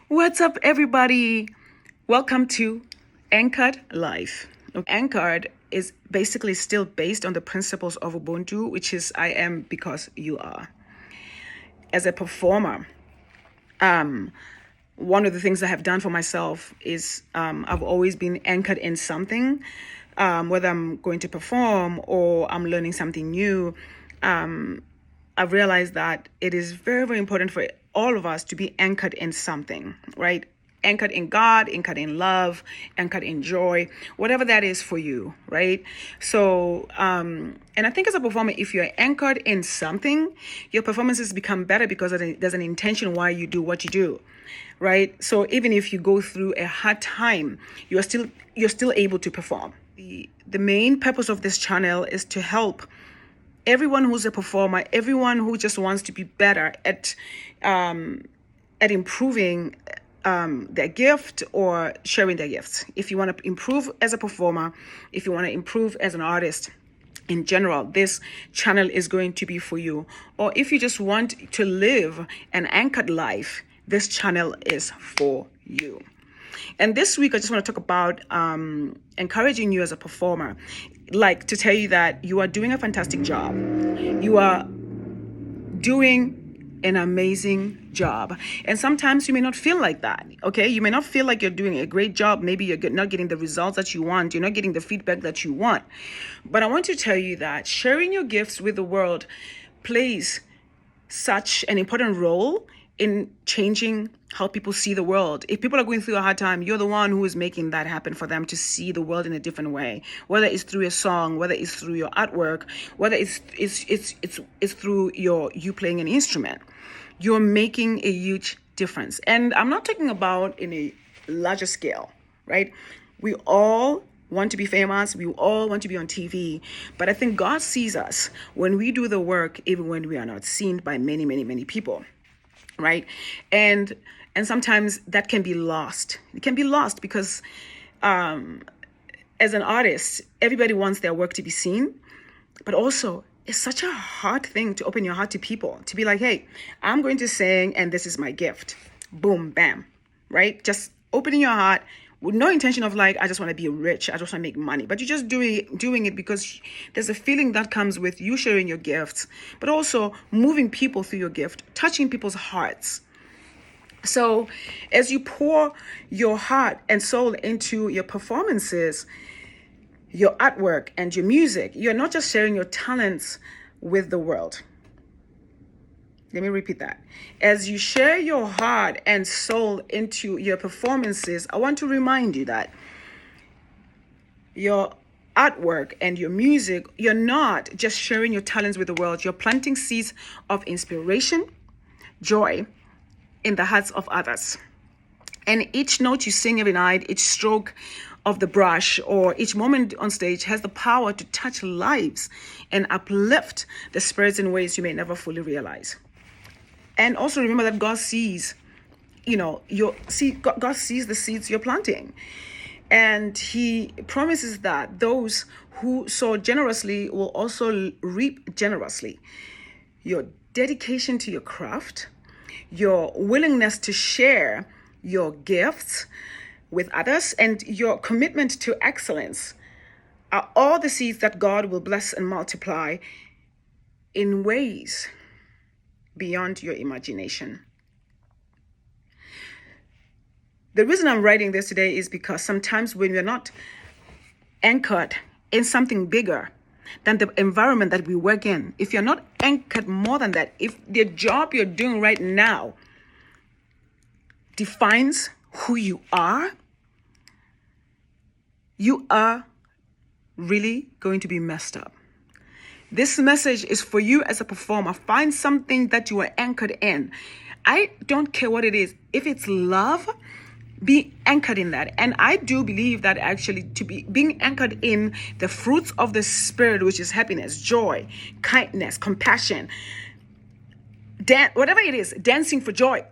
What's up, everybody? Welcome to Anchored Life. Anchored is basically still based on the principles of Ubuntu, which is I am because you are. As a performer, one of the things I have done for myself is I've always been anchored in something, whether I'm going to perform or I'm learning something new. I've realized that it is very, very important for all of us to be anchored in something, right? Anchored in God, anchored in love, anchored in joy, whatever that is for you, right? So, and I think as a performer, if you're anchored in something, your performances become better because there's an intention why you do what you do, right? So even if you go through a hard time, you're still able to perform. The main purpose of this channel is to help everyone who's a performer, everyone who just wants to be better at improving their gift or sharing their gifts. If you want to improve as a performer, if you want to improve as an artist in general, this channel is going to be for you. Or if you just want to live an anchored life, this channel is for you. And this week, I just want to talk about encouraging you as a performer, like to tell you that you are doing a fantastic job. You are doing an amazing job. And sometimes you may not feel like that, okay? You may not feel like you're doing a great job. Maybe you're not getting the results that you want. You're not getting the feedback that you want. But I want to tell you that sharing your gifts with the world plays such an important role in changing how people see the world. If people are going through a hard time, you're the one who is making that happen for them to see the world in a different way. Whether it's through a song, whether it's through your artwork, whether it's through you playing an instrument, you're making a huge difference. And I'm not talking about in a larger scale, right? We all want to be famous. We all want to be on TV. But I think God sees us when we do the work, even when we are not seen by many, many, many people. Right. And sometimes that can be lost. It can be lost because as an artist, everybody wants their work to be seen. But also, it's such a hard thing to open your heart to people, to be like, hey, I'm going to sing and this is my gift. Boom, bam. Right. Just opening your heart with no intention of like, I just want to be rich. I just want to make money. But you're just doing it because there's a feeling that comes with you sharing your gifts, but also moving people through your gift, touching people's hearts. So as you pour your heart and soul into your performances, your artwork and your music, you're not just sharing your talents with the world. Let me repeat that. As you share your heart and soul into your performances, I want to remind you that your artwork and your music, you're not just sharing your talents with the world. You're planting seeds of inspiration, joy in the hearts of others. And each note you sing every night, each stroke of the brush, or each moment on stage has the power to touch lives and uplift the spirits in ways you may never fully realize. And also remember that God sees, God sees the seeds you're planting. And he promises that those who sow generously will also reap generously. Your dedication to your craft, your willingness to share your gifts with others, and your commitment to excellence are all the seeds that God will bless and multiply in ways beyond your imagination. The reason I'm writing this today is because sometimes when we're not anchored in something bigger than the environment that we work in, if you're not anchored more than that, if the job you're doing right now defines who you are really going to be messed up. This message is for you as a performer. Find something that you are anchored in. I don't care what it is. If it's love, be anchored in that. And I do believe that actually being anchored in the fruits of the Spirit, which is happiness, joy, kindness, compassion, whatever it is, dancing for joy,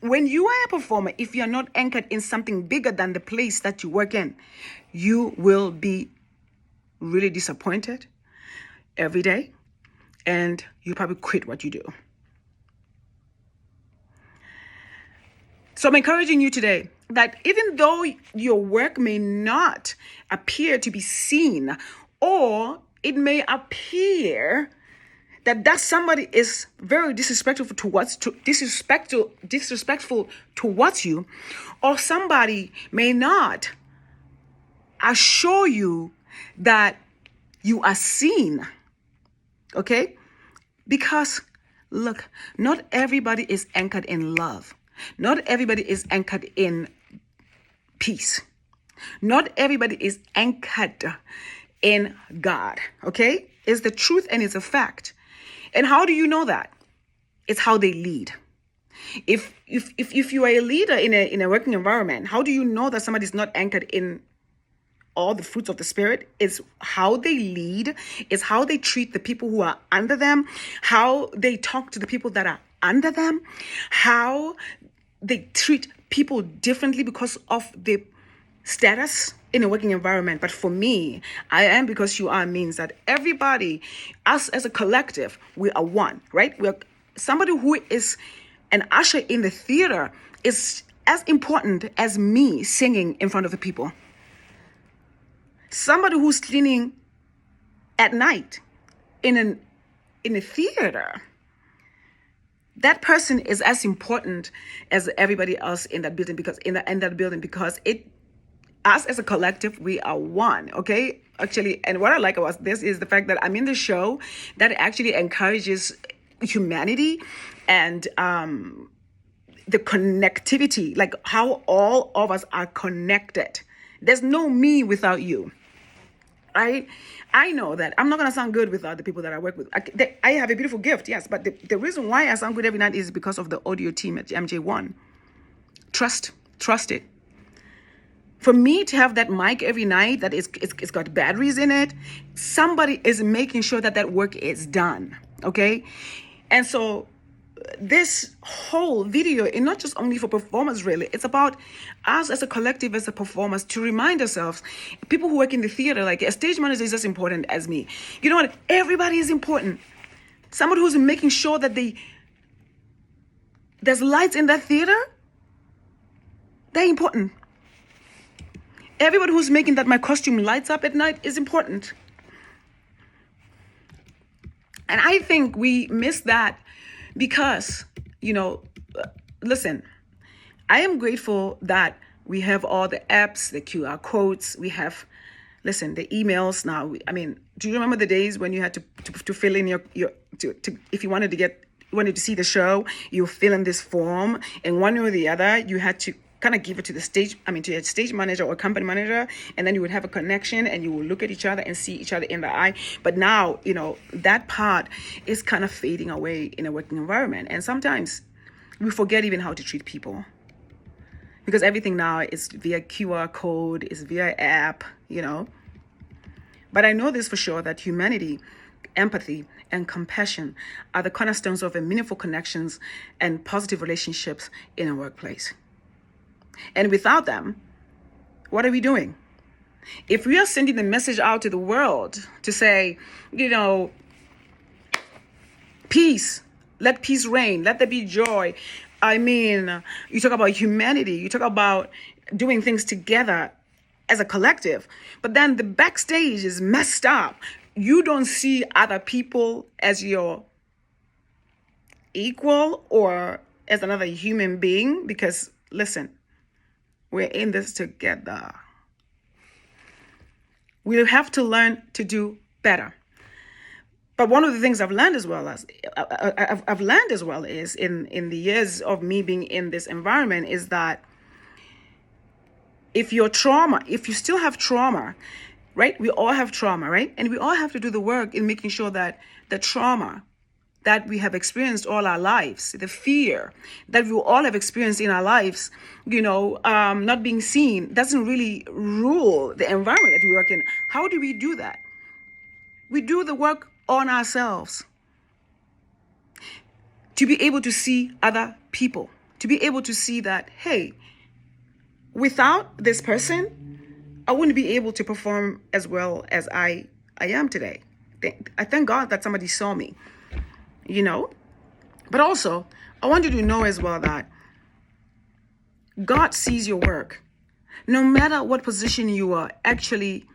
when you are a performer, if you're not anchored in something bigger than the place that you work in, you will be really disappointed every day, and you probably quit what you do. So I'm encouraging you today that even though your work may not appear to be seen, or it may appear that somebody is very disrespectful towards you, or somebody may not assure you that you are seen. Okay? Because look, not everybody is anchored in love. Not everybody is anchored in peace. Not everybody is anchored in God. Okay? It's the truth and it's a fact. And how do you know that? It's how they lead. If you are a leader in a working environment, how do you know that somebody is not anchored in all the fruits of the Spirit? Is how they lead, is how they treat the people who are under them, how they talk to the people that are under them, how they treat people differently because of the status in a working environment. But for me, I am because you are means that everybody, us as a collective, we are one, right? We're somebody who is an usher in the theater is as important as me singing in front of the people. Somebody who's cleaning at night in a theater, that person is as important as everybody else in that building, because us as a collective, we are one. Okay, actually, and what I like about this is the fact that I'm in the show that actually encourages humanity and the connectivity, like how all of us are connected. There's no me without you. I know that I'm not going to sound good without the people that I work with. I have a beautiful gift, yes, but the reason why I sound good every night is because of the audio team at MJ1. Trust it. For me to have that mic every night that it's got batteries in it, somebody is making sure that work is done, okay? And so this whole video is not just only for performers, really. It's about us as a collective, as a performers, to remind ourselves, people who work in the theater, like a stage manager is as important as me. You know what? Everybody is important. Somebody who's making sure that there's lights in that theater, they're important. Everybody who's making that my costume lights up at night is important. And I think we miss that because, listen, I am grateful that we have all the apps, the QR codes, we have, the emails now. Do you remember the days when you had to fill in your if you wanted to see the show, you fill in this form, and one way or the other, you had to kind of give it to the stage manager or company manager, and then you would have a connection and you will look at each other and see each other in the eye. But now, that part is kind of fading away in a working environment. And sometimes we forget even how to treat people, because everything now is via QR code, is via app, But I know this for sure, that humanity, empathy, and compassion are the cornerstones of meaningful connections and positive relationships in a workplace. And without them, what are we doing? If we are sending the message out to the world to say, peace, let peace reign, let there be joy. You talk about humanity, you talk about doing things together as a collective, but then the backstage is messed up. You don't see other people as your equal or as another human being, because listen, we're in this together. We have to learn to do better. But one of the things I've learned as well is in the years of me being in this environment is that if you still have trauma, right? We all have trauma, right? And we all have to do the work in making sure that the trauma that we have experienced all our lives, the fear that we all have experienced in our lives, not being seen, doesn't really rule the environment that we work in. How do we do that? We do the work on ourselves to be able to see other people, to be able to see that, hey, without this person, I wouldn't be able to perform as well as I am today. I thank God that somebody saw me. But also, I want you to know as well that God sees your work. No matter what position you are actually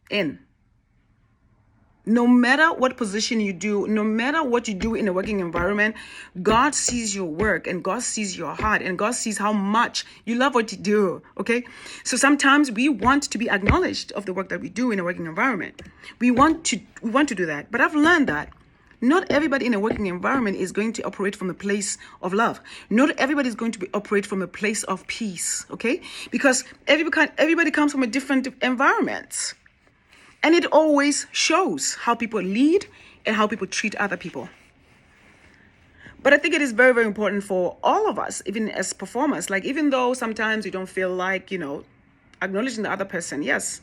in, no matter what position you do, no matter what you do in a working environment, God sees your work and God sees your heart and God sees how much you love what you do, okay? So sometimes we want to be acknowledged of the work that we do in a working environment. We want to do that. But I've learned that not everybody in a working environment is going to operate from a place of love. Not everybody is going to operate from a place of peace, okay? Because everybody comes from a different environment. And it always shows how people lead and how people treat other people. But I think it is very, very important for all of us, even as performers, like even though sometimes we don't feel like, acknowledging the other person, yes,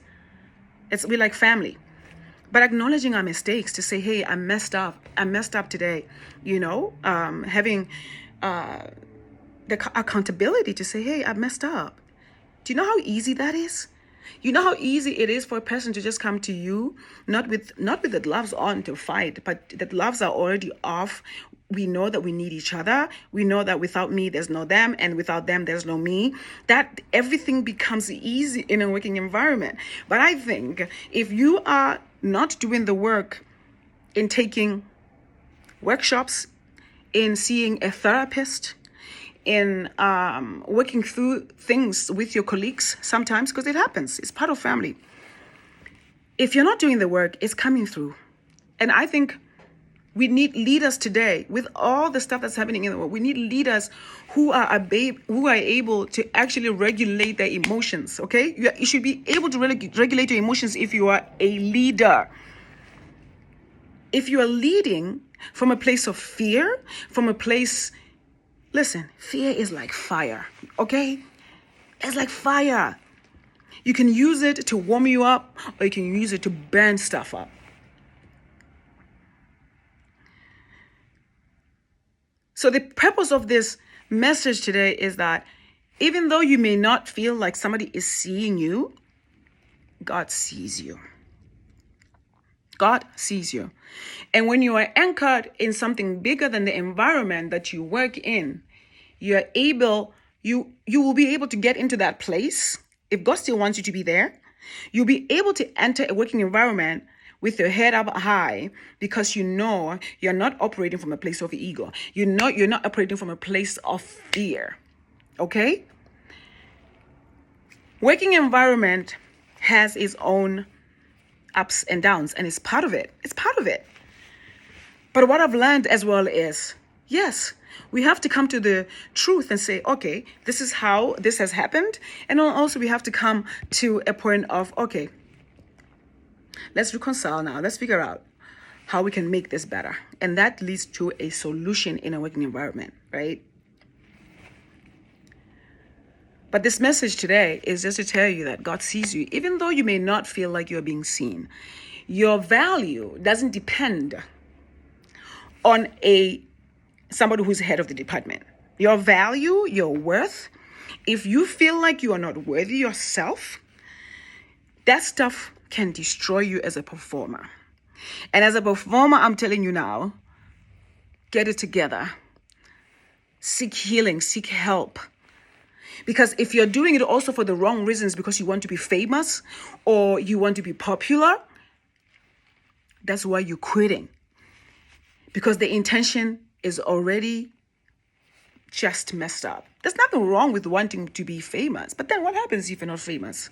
we're like family. But acknowledging our mistakes to say, hey, I messed up today, having the accountability to say, hey, I messed up. Do you know how easy that is? You know how easy it is for a person to just come to you, not with the gloves on to fight, but the gloves are already off. We know that we need each other. We know that without me, there's no them, and without them, there's no me. That everything becomes easy in a working environment. But I think if you are not doing the work in taking workshops, in seeing a therapist, in working through things with your colleagues sometimes, because it happens. It's part of family. If you're not doing the work, it's coming through. And I think we need leaders today with all the stuff that's happening in the world. We need leaders who are able to actually regulate their emotions, okay? You should be able to regulate your emotions if you are a leader. If you are leading from a place of fear, from a place... Listen, fear is like fire, okay? It's like fire. You can use it to warm you up, or you can use it to burn stuff up. So the purpose of this message today is that even though you may not feel like somebody is seeing you, God sees you. God sees you. And when you are anchored in something bigger than the environment that you work in, you will be able to get into that place. If God still wants you to be there, you'll be able to enter a working environment with your head up high, because you know you're not operating from a place of ego. You know you're not operating from a place of fear. Okay? Working environment has its own ups and downs, and it's part of it. It's part of it. But what I've learned as well is, yes, we have to come to the truth and say, okay, this is how this has happened. And also we have to come to a point of, okay, let's reconcile now. Let's figure out how we can make this better. And that leads to a solution in a working environment, right? But this message today is just to tell you that God sees you, even though you may not feel like you're being seen. Your value doesn't depend on somebody who's head of the department. Your value, your worth, if you feel like you are not worthy yourself, that stuff can destroy you as a performer. And as a performer, I'm telling you now, get it together. Seek healing, seek help. Because if you're doing it also for the wrong reasons, because you want to be famous or you want to be popular, that's why you're quitting. Because the intention is already just messed up. There's nothing wrong with wanting to be famous. But then what happens if you're not famous?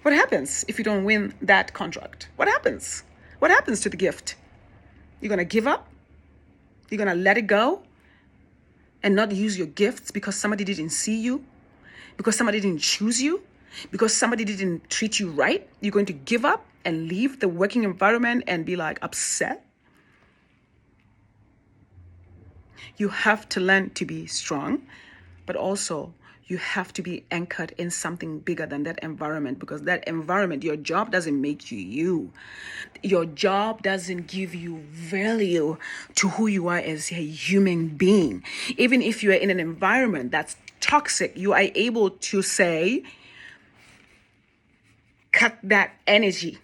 What happens if you don't win that contract? What happens? What happens to the gift? You're going to give up? You're going to let it go and not use your gifts because somebody didn't see you? Because somebody didn't choose you? Because somebody didn't treat you right? You're going to give up and leave the working environment and be like upset? You have to learn to be strong, but also you have to be anchored in something bigger than that environment, because that environment, your job doesn't make you you. Your job doesn't give you value to who you are as a human being. Even if you are in an environment that's toxic, you are able to say, cut that energy.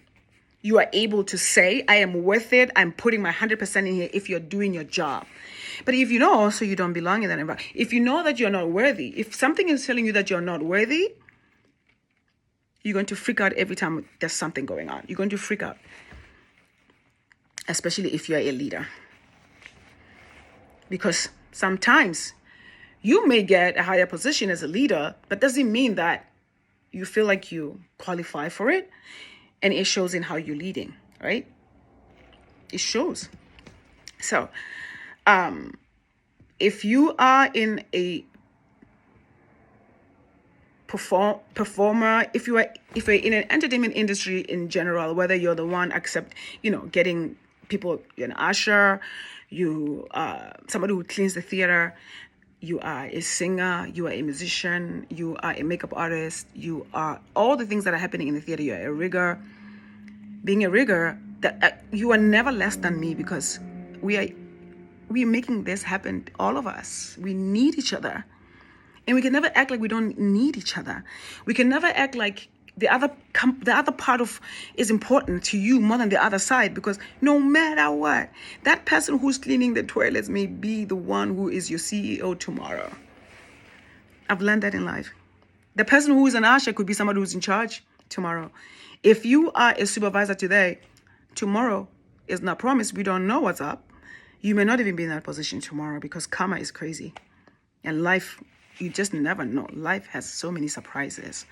You are able to say, I am worth it. I'm putting my 100% in here if you're doing your job. But if you know also you don't belong in that environment, if you know that you're not worthy, if something is telling you that you're not worthy, you're going to freak out every time there's something going on. You're going to freak out, especially if you're a leader. Because sometimes you may get a higher position as a leader, but doesn't mean that you feel like you qualify for it. And it shows in how you're leading, right? It shows. So, if you are in a performer, if you're in an entertainment industry in general, whether you're the one getting people, you're an usher, you somebody who cleans the theater, you are a singer, you are a musician, you are a makeup artist, you are all the things that are happening in the theater. You're a rigger. Being a rigger, that you are never less than me, because we're making this happen. All of us, we need each other, and we can never act like we don't need each other. We can never act like the other part of is important to you more than the other side, because no matter what, that person who's cleaning the toilets may be the one who is your CEO tomorrow. I've learned that in life. The person who is an usher could be somebody who's in charge tomorrow. If you are a supervisor today, tomorrow is not promised. We don't know what's up. You may not even be in that position tomorrow, because karma is crazy. And life, you just never know. Life has so many surprises.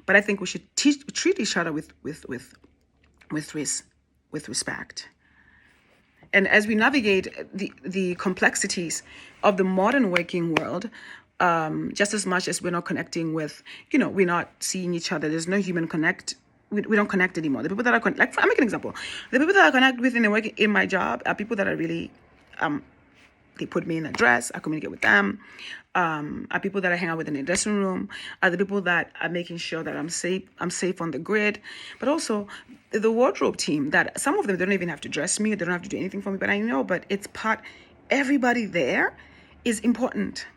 But I think we should treat each other with respect. And as we navigate the complexities of the modern working world, just as much as we're not connecting with, we're not seeing each other. There's no human connect. We don't connect anymore. The people that are like, I'll make an example. The people that I connect with in my job are people that are really, they put me in a dress. I communicate with them. Are people that I hang out with in the dressing room. Are the people that are making sure that I'm safe on the grid. But also the wardrobe team, that some of them don't even have to dress me. They don't have to do anything for me. But I know, but it's part. Everybody there is important.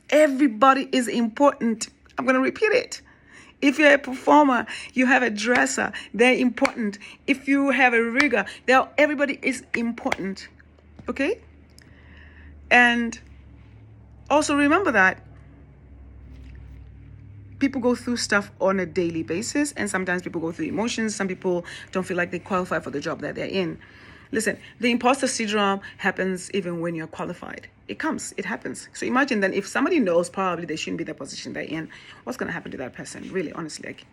Everybody is important. I'm going to repeat it. If you're a performer, you have a dresser, they're important. If you have a rigger, everybody is important. Okay? And also remember that people go through stuff on a daily basis, and sometimes people go through emotions. Some people don't feel like they qualify for the job that they're in. Listen, the imposter syndrome happens even when you're qualified. It happens. So imagine then if somebody knows probably they shouldn't be the position they're in, what's going to happen to that person? Really, honestly, like,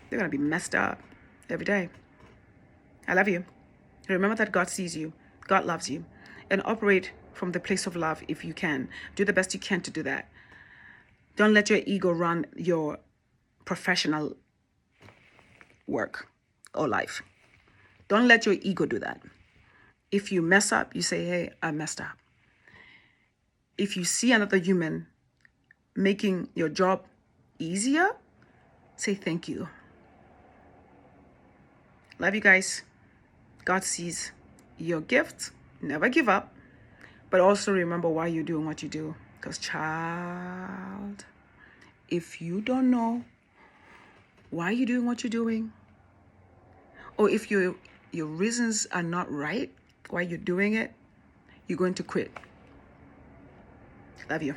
they're going to be messed up every day. I love you. Remember that God sees you. God loves you. And operate from the place of love if you can. Do the best you can to do that. Don't let your ego run your professional work or life. Don't let your ego do that. If you mess up, you say, hey, I messed up. If you see another human making your job easier, say thank you. Love you guys. God sees your gift. Never give up. But also remember why you're doing what you do. Because, child, if you don't know why you're doing what you're doing, or if your reasons are not right why you're doing it, you're going to quit. Love you.